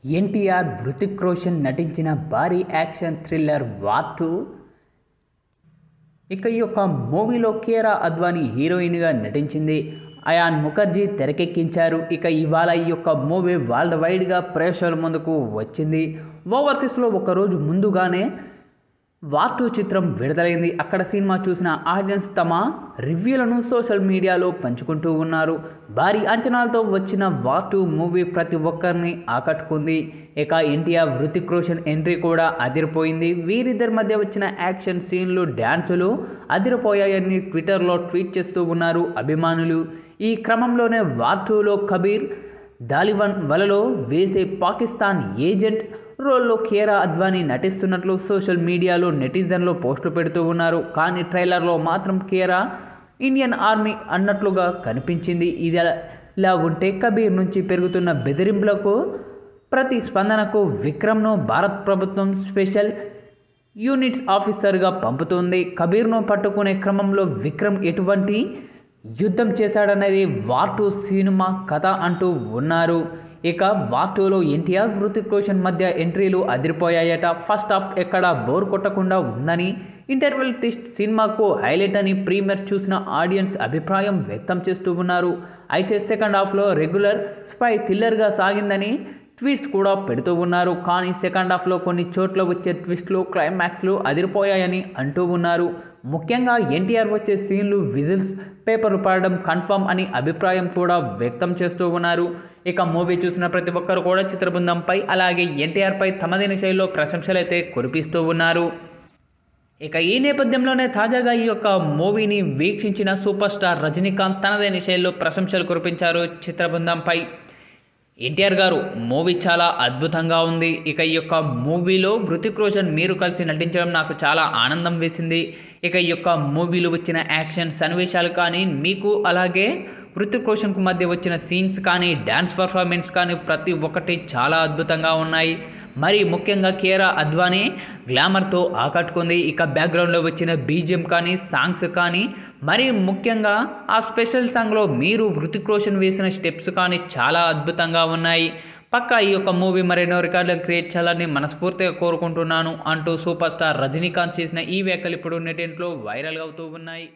ఎన్టీఆర్, హృతిక్ రోషన్ నటించిన భారీ action thriller war 2. ఇక ఈ యొక్క మూవీలో కియారా అద్వానీ హీరోయిన్గా నటించింది. అయాన్ ముఖర్జీ తెరకెక్కించారు. ఇక ఇవాళ ఈ యొక్క మూవీ వరల్డ్ వైడ్గా ప్రేక్షకుల ముందుకు వచ్చింది. ఓవర్సీస్లో ఒకరోజు ముందుగానే వార్ 2 చిత్రం విడుదలైంది. అక్కడ సినిమా చూసిన ఆడియన్స్ తమ రివ్యూలను సోషల్ మీడియాలో పంచుకుంటూ ఉన్నారు. భారీ అంచనాలతో వచ్చిన వార్ 2 మూవీ ప్రతి ఒక్కరిని ఆకట్టుకుంది. ఇక ఎన్టీఆర్, హృతిక్ రోషన్ ఎంట్రీ కూడా అదిరిపోయింది. వీరిద్దరి మధ్య వచ్చిన యాక్షన్ సీన్లు, డ్యాన్సులు అదిరిపోయాయని ట్విట్టర్లో ట్వీట్ చేస్తూ ఉన్నారు అభిమానులు. ఈ క్రమంలోనే వార్ 2లో కబీర్ తాలిబాన్ వలలో వేసే పాకిస్తాన్ ఏజెంట్ రోల్లో కియారా అద్వానీ నటిస్తున్నట్లు సోషల్ మీడియాలో నెటిజన్లు పోస్టులు పెడుతూ ఉన్నారు. కానీ ట్రైలర్లో మాత్రం కియారా ఇండియన్ ఆర్మీ అన్నట్లుగా కనిపించింది. ఇలా ఉంటే కబీర్ నుంచి పెరుగుతున్న బెదిరింపులకు ప్రతిస్పందనకు విక్రమ్ను భారత్ ప్రభుత్వం స్పెషల్ యూనిట్స్ ఆఫీసర్గా పంపుతోంది. కబీర్ను పట్టుకునే క్రమంలో విక్రమ్ ఎటువంటి యుద్ధం చేశాడనేది వార్ 2 సినిమా కథ అంటూ ఉన్నారు. ఇక వార్ 2లో ఎన్టీఆర్, హృతిక్ రోషన్ మధ్య ఎంట్రీలు అదిరిపోయాయట. ఫస్ట్ హాఫ్ ఎక్కడా బోర్ కొట్టకుండా ఉందని, ఇంటర్వెల్ ట్విస్ట్ సినిమాకు హైలైట్ అని ప్రీమియర్ చూసిన ఆడియన్స్ అభిప్రాయం వ్యక్తం చేస్తూ ఉన్నారు. అయితే సెకండ్ హాఫ్లో రెగ్యులర్ స్పై థ్రిల్లర్గా సాగిందని ట్వీట్స్ కూడా పెడుతూ ఉన్నారు. కానీ సెకండ్ హాఫ్లో కొన్ని చోట్ల వచ్చే ట్విస్ట్లు, క్లైమాక్స్లు అదిరిపోయాయని అంటూ ఉన్నారు. ముఖ్యంగా ఎన్టీఆర్ వచ్చే సీన్లు, విజిల్స్, పేపర్లు పడడం కన్ఫర్మ్ అని అభిప్రాయం కూడా వ్యక్తం చేస్తూ ఉన్నారు. ఇక మూవీ చూసిన ప్రతి ఒక్కరు కూడా చిత్ర బృందంపై అలాగే ఎన్టీఆర్పై తమదైన శైలిలో ప్రశంసలు అయితే కురిపిస్తూ ఉన్నారు. ఇక ఈ నేపథ్యంలోనే తాజాగా ఈ యొక్క మూవీని వీక్షించిన సూపర్ స్టార్ రజనీకాంత్ తనదైన శైలిలో ప్రశంసలు కురిపించారు చిత్ర బృందంపై. ఎన్టీఆర్ గారు, మూవీ చాలా అద్భుతంగా ఉంది. ఇక ఈ యొక్క మూవీలో హృతిక్ రోషన్ మీరు కలిసి నటించడం నాకు చాలా ఆనందం వేసింది. ఇక ఈ యొక్క మూవీలో వచ్చిన యాక్షన్ సన్నివేశాలు కానీ, మీకు అలాగే హృతిక్ రోషన్కు మధ్య వచ్చిన సీన్స్ కానీ, డ్యాన్స్ పర్ఫార్మెన్స్ కానీ ప్రతి ఒక్కటి చాలా అద్భుతంగా ఉన్నాయి. మరి ముఖ్యంగా కియారా అద్వానీ గ్లామర్తో ఆకట్టుకుంది. ఇక బ్యాక్గ్రౌండ్లో వచ్చిన బీజిఎం కానీ, సాంగ్స్ కానీ, మరి ముఖ్యంగా ఆ స్పెషల్ సాంగ్లో మీరు హృతిక్ రోషన్ వేసిన స్టెప్స్ కానీ చాలా అద్భుతంగా ఉన్నాయి. పక్కా ఈ యొక్క మూవీ మరెన్నో రికార్డులను క్రియేట్ చేయాలని మనస్ఫూర్తిగా కోరుకుంటున్నాను అంటూ సూపర్ స్టార్ రజనీకాంత్ చేసిన ఈ వ్యాఖ్యలు ఇప్పుడు నెటింట్లో వైరల్ అవుతూ ఉన్నాయి.